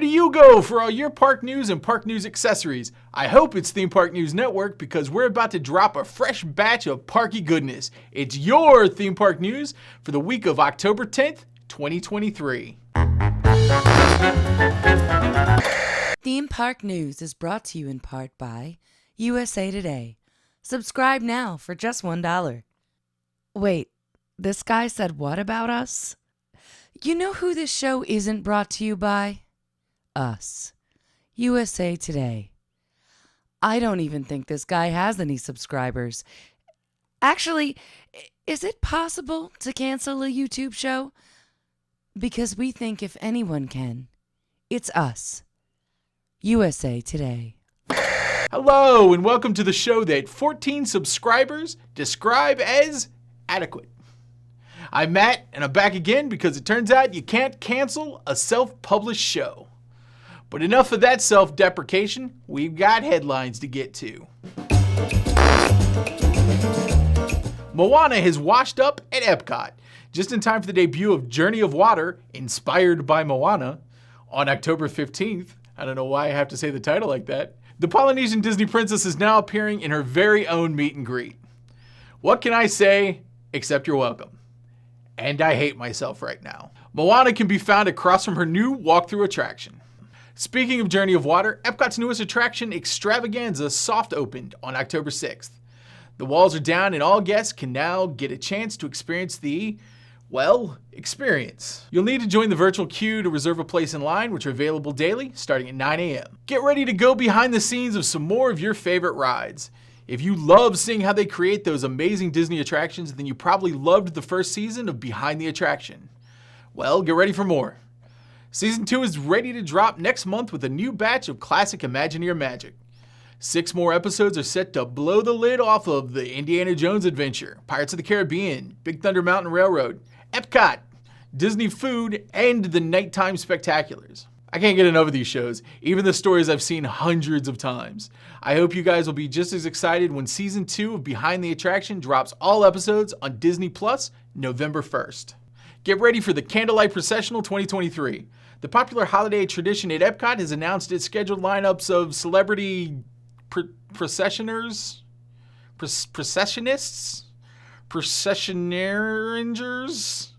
do you go for all your park news and park news accessories? I hope it's Theme Park News Network because we're about to drop a fresh batch of parky goodness. It's your theme park news for the week of October 10th, 2023. Theme Park News is brought to you in part by USA Today. Subscribe now for just $1. Wait, this guy said what about us? You know who this show isn't brought to you by? Us. USA Today. I don't even think this guy has any subscribers. Actually, is it possible to cancel a YouTube show? Because we think if anyone can, it's us. USA Today. Hello, and welcome to the show that 14 subscribers describe as adequate. I'm Matt, and I'm back again because it turns out you can't cancel a self-published show. But enough of that self-deprecation, we've got headlines to get to. Moana has washed up at Epcot, just in time for the debut of Journey of Water, inspired by Moana, on October 15th. I don't know why I have to say the title like that. The Polynesian Disney princess is now appearing in her very own meet and greet. What can I say except you're welcome? And I hate myself right now. Moana can be found across from her new walkthrough attraction. Speaking of Journey of Water, Epcot's newest attraction, Extravaganza, soft opened on October 6th. The walls are down and all guests can now get a chance to experience the, well, experience. You'll need to join the virtual queue to reserve a place in line, which are available daily starting at 9 a.m. Get ready to go behind the scenes of some more of your favorite rides. If you love seeing how they create those amazing Disney attractions, then you probably loved the first season of Behind the Attraction. Well, get ready for more. Season 2 is ready to drop next month with a new batch of classic Imagineer magic. 6 more episodes are set to blow the lid off of the Indiana Jones Adventure, Pirates of the Caribbean, Big Thunder Mountain Railroad, Epcot, Disney Food, and the Nighttime Spectaculars. I can't get enough of these shows, even the stories I've seen hundreds of times. I hope you guys will be just as excited when Season 2 of Behind the Attraction drops all episodes on Disney Plus November 1st. Get ready for the Candlelight Processional 2023. The popular holiday tradition at Epcot has announced its scheduled lineups of celebrity processioners, processionists, processionaires.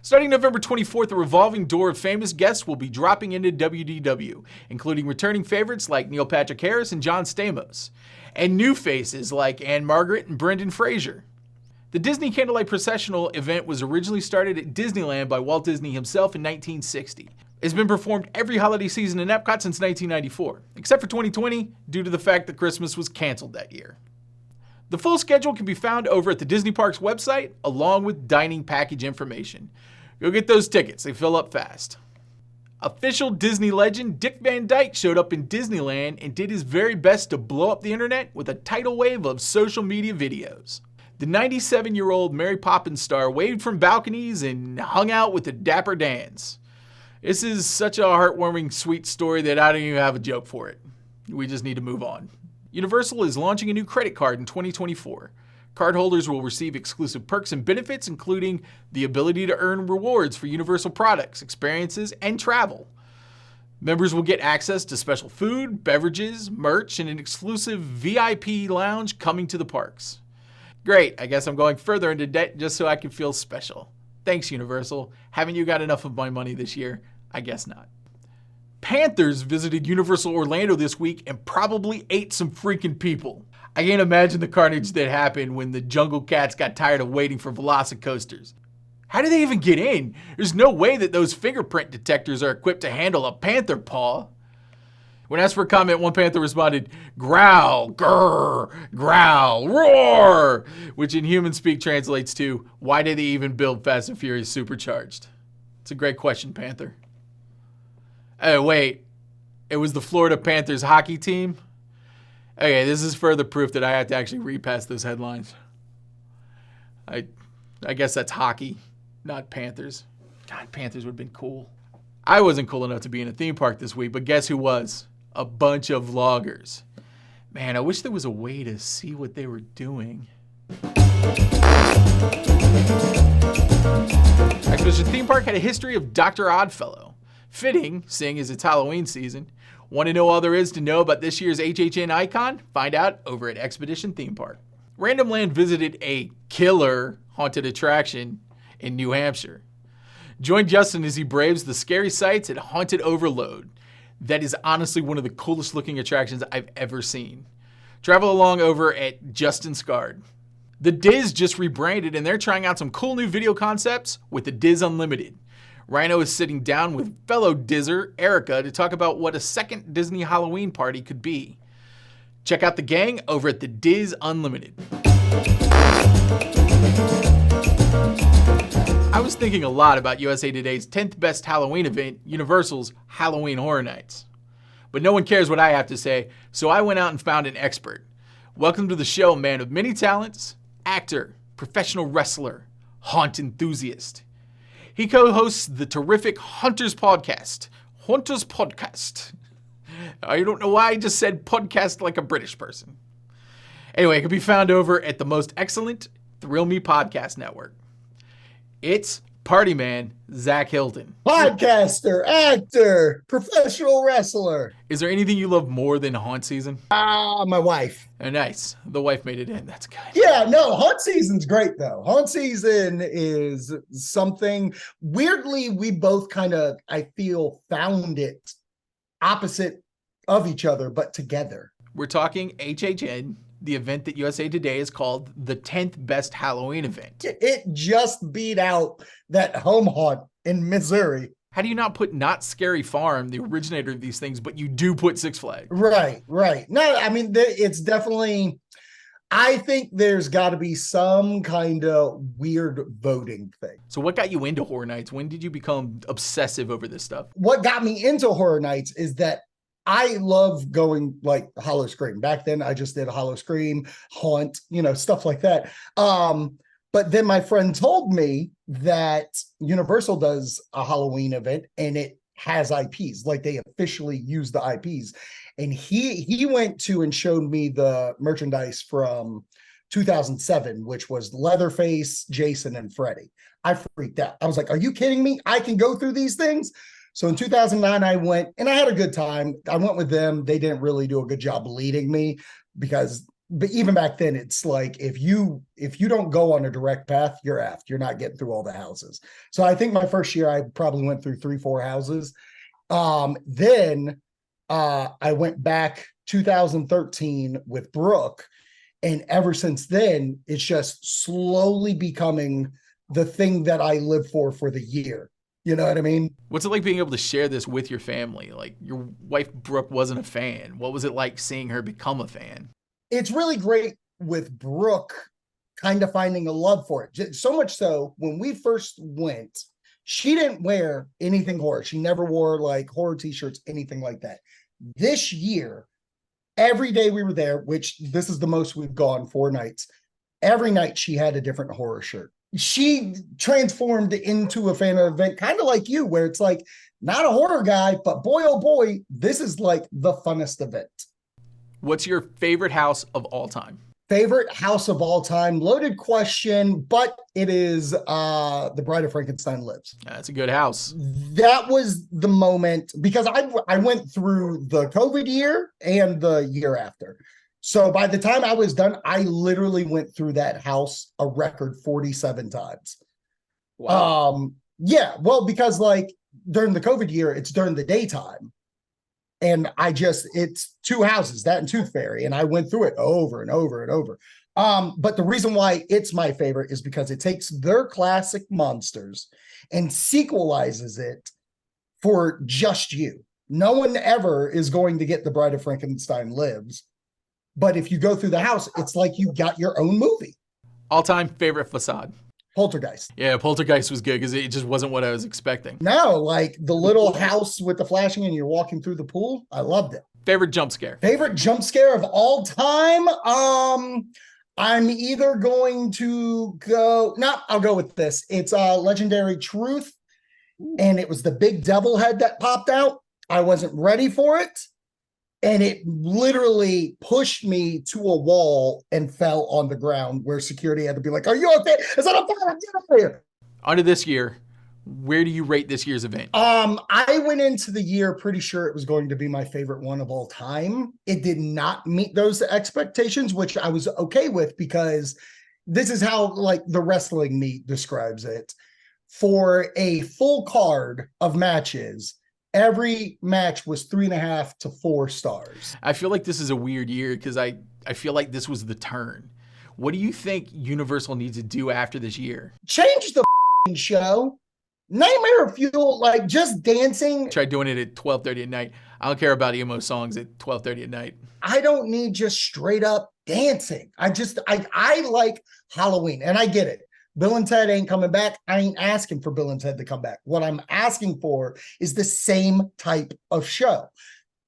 Starting November 24th, a revolving door of famous guests will be dropping into WDW, including returning favorites like Neil Patrick Harris and John Stamos, and new faces like Anne Margaret and Brendan Fraser. The Disney Candlelight Processional event was originally started at Disneyland by Walt Disney himself in 1960. It's been performed every holiday season in Epcot since 1994, except for 2020 due to the fact that Christmas was canceled that year. The full schedule can be found over at the Disney Parks website, along with dining package information. Go get those tickets, they fill up fast. Official Disney legend Dick Van Dyke showed up in Disneyland and did his very best to blow up the internet with a tidal wave of social media videos. The 97-year-old Mary Poppins star waved from balconies and hung out with the Dapper Dans. This is such a heartwarming, sweet story that I don't even have a joke for it. We just need to move on. Universal is launching a new credit card in 2024. Cardholders will receive exclusive perks and benefits, including the ability to earn rewards for Universal products, experiences, and travel. Members will get access to special food, beverages, merch, and an exclusive VIP lounge coming to the parks. Great, I guess I'm going further into debt just so I can feel special. Thanks, Universal. Haven't you got enough of my money this year? I guess not. Panthers visited Universal Orlando this week and probably ate some freaking people. I can't imagine the carnage that happened when the Jungle Cats got tired of waiting for Velocicoasters. How did they even get in? There's no way that those fingerprint detectors are equipped to handle a panther paw. When asked for a comment, one panther responded, "Growl, grrr, growl, roar," which in human speak translates to, why did they even build Fast and Furious Supercharged? It's a great question, Panther. Oh, wait, it was the Florida Panthers hockey team? Okay, this is further proof that I have to actually read past those headlines. I guess that's hockey, not Panthers. God, Panthers would have been cool. I wasn't cool enough to be in a theme park this week, but guess who was? A bunch of vloggers. Man, I wish there was a way to see what they were doing. Expedition Theme Park had a history of Dr. Oddfellow. Fitting, seeing as it's Halloween season. Want to know all there is to know about this year's HHN icon? Find out over at Expedition Theme Park. Randomland visited a killer haunted attraction in New Hampshire. Join Justin as he braves the scary sights at Haunted Overload. That is honestly one of the coolest looking attractions I've ever seen. Travel along over at Justin Scard. The Diz just rebranded and they're trying out some cool new video concepts with the Diz Unlimited. Rhino is sitting down with fellow Dizzer, Erica, to talk about what a second Disney Halloween party could be. Check out the gang over at the Diz Unlimited. I was thinking a lot about USA Today's 10th best Halloween event, Universal's Halloween Horror Nights. But no one cares what I have to say, so I went out and found an expert. Welcome to the show, man of many talents, actor, professional wrestler, haunt enthusiast. He co-hosts the terrific Hunters Podcast. Hunters Podcast. I don't know why I just said podcast like a British person. Anyway, it can be found over at the most excellent Thrill Me Podcast Network. It's Party Man, Zach Hilton. Podcaster, actor, professional wrestler. Is there anything you love more than haunt season? My wife. Oh, nice. The wife made it in. That's good. Yeah, no, haunt season's great though. Haunt season is something, weirdly, we both kind of, I feel, found it opposite of each other, but together. We're talking HHN, the event that USA Today is called the 10th best Halloween event. It just beat out that home haunt in Missouri. How do you not put Not Scary Farm, the originator of these things, but you do put Six Flags? Right. No, I mean, it's definitely, I think there's got to be some kind of weird voting thing. So what got you into Horror Nights? When did you become obsessive over this stuff? What got me into Horror Nights is that I love going like Hollow Scream. Back then, I just did a Hollow Scream, Haunt, stuff like that. But then my friend told me that Universal does a Halloween event and it has IPs, like they officially use the IPs. And he went to and showed me the merchandise from 2007, which was Leatherface, Jason, and Freddy. I freaked out. I was like, are you kidding me? I can go through these things? So in 2009, I went and I had a good time. I went with them. They didn't really do a good job leading me but even back then, it's like, if you don't go on a direct path, you're effed. You're not getting through all the houses. So I think my first year, I probably went through 3-4 houses. Then I went back 2013 with Brooke. And ever since then, it's just slowly becoming the thing that I live for the year. You know what I mean? What's it like being able to share this with your family? Like, your wife, Brooke, wasn't a fan. What was it like seeing her become a fan? It's really great with Brooke kind of finding a love for it. So much so, when we first went, she didn't wear anything horror. She never wore like horror t-shirts, anything like that. This year, every day we were there, which this is the most we've gone, 4 nights, every night she had a different horror shirt. She transformed into a fan of the event, kind of like you, where it's like, not a horror guy, but boy, oh boy, this is like the funnest event. What's your favorite house of all time? Favorite house of all time? Loaded question, but it is The Bride of Frankenstein Lives. That's a good house. That was the moment, because I went through the COVID year and the year after. So by the time I was done, I literally went through that house a record 47 times. Wow. Yeah, well, because like during the COVID year, it's during the daytime. And it's 2 houses, that and Tooth Fairy. And I went through it over and over and over. But the reason why it's my favorite is because it takes their classic monsters and sequelizes it for just you. No one ever is going to get The Bride of Frankenstein Lives. But if you go through the house, it's like you got your own movie. All-time favorite facade? Poltergeist. Yeah, Poltergeist was good because it just wasn't what I was expecting. No, like the little house with the flashing and you're walking through the pool. I loved it. Favorite jump scare? Favorite jump scare of all time? I'm either going to go... No, I'll go with this. It's Legendary Truth. And it was the big devil head that popped out. I wasn't ready for it. And it literally pushed me to a wall and fell on the ground where security had to be like, are you okay? Is that a fire? Get out of here. On to this year. Where do you rate this year's event? I went into the year pretty sure it was going to be my favorite one of all time. It did not meet those expectations, which I was okay with because this is how like the wrestling meet describes it. For a full card of matches, every match was 3.5 to 4 stars. I feel like this is a weird year because I feel like this was the turn. What do you think Universal needs to do after this year? Change the show. Nightmare Fuel, like just dancing. Try doing it at 12:30 at night. I don't care about emo songs at 12:30 at night. I don't need just straight up dancing. I like Halloween, and I get it. Bill and Ted ain't coming back. I ain't asking for Bill and Ted to come back. What I'm asking for is the same type of show.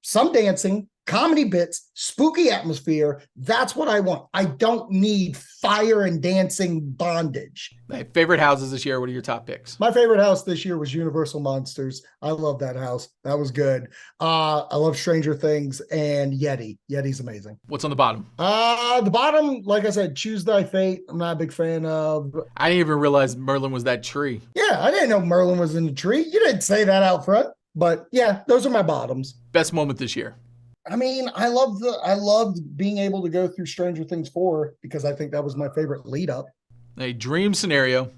Some dancing, comedy bits, spooky atmosphere. That's what I want. I don't need fire and dancing bondage. Hey, favorite houses this year? What are your top picks? My favorite house this year was Universal Monsters. I love that house. That was good. I love Stranger Things and Yeti. Yeti's amazing. What's on the bottom? The bottom, like I said, Choose Thy Fate. I'm not a big fan of. I didn't even realize Merlin was that tree. Yeah, I didn't know Merlin was in the tree. You didn't say that out front. But yeah, those are my bottoms. Best moment this year? I mean, I loved being able to go through Stranger Things 4 because I think that was my favorite lead up. A dream scenario.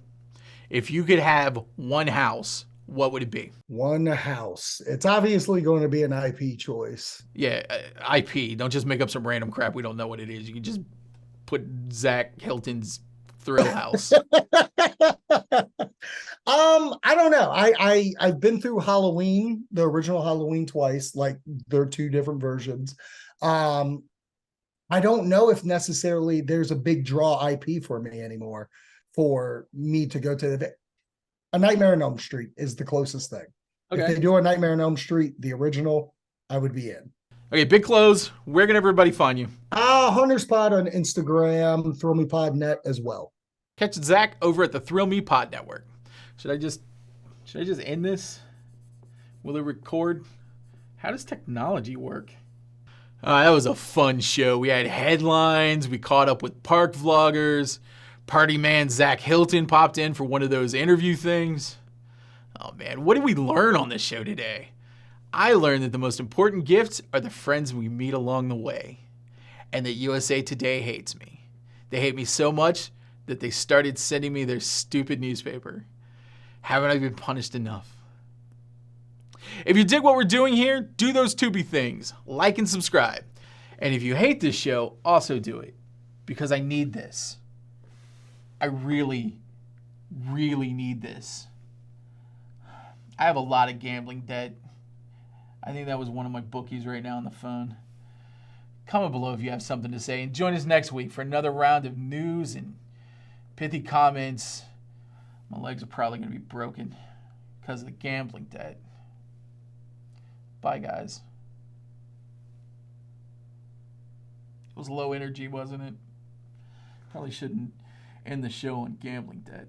If you could have one house, what would it be? One house. It's obviously going to be an IP choice. Yeah, IP. Don't just make up some random crap we don't know what it is. You can just put Zach Hilton's Thrill House. I don't know. I've been through Halloween, the original Halloween twice, like they're two different versions. I don't know if necessarily there's a big draw IP for me anymore for me to go to A Nightmare on Elm Street is the closest thing. Okay. If they do A Nightmare on Elm Street, the original, I would be in. Okay, big close. Where can everybody find you? Hunter's Pod on Instagram, Thrill Me Pod Net as well. Catch Zach over at the Thrill Me Pod Network. Should I just end this? Will it record? How does technology work? That was a fun show. We had headlines. We caught up with park vloggers. Party man Zach Hilton popped in for one of those interview things. Oh man, what did we learn on this show today? I learned that the most important gifts are the friends we meet along the way. And that USA Today hates me. They hate me so much that they started sending me their stupid newspaper. Haven't I been punished enough? If you dig what we're doing here, do those Tubi things. Like and subscribe. And if you hate this show, also do it. Because I need this. I really, really need this. I have a lot of gambling debt. I think that was one of my bookies right now on the phone. Comment below if you have something to say. And join us next week for another round of news and pithy comments. My legs are probably going to be broken because of the gambling debt. Bye, guys. It was low energy, wasn't it? Probably shouldn't end the show on gambling debt.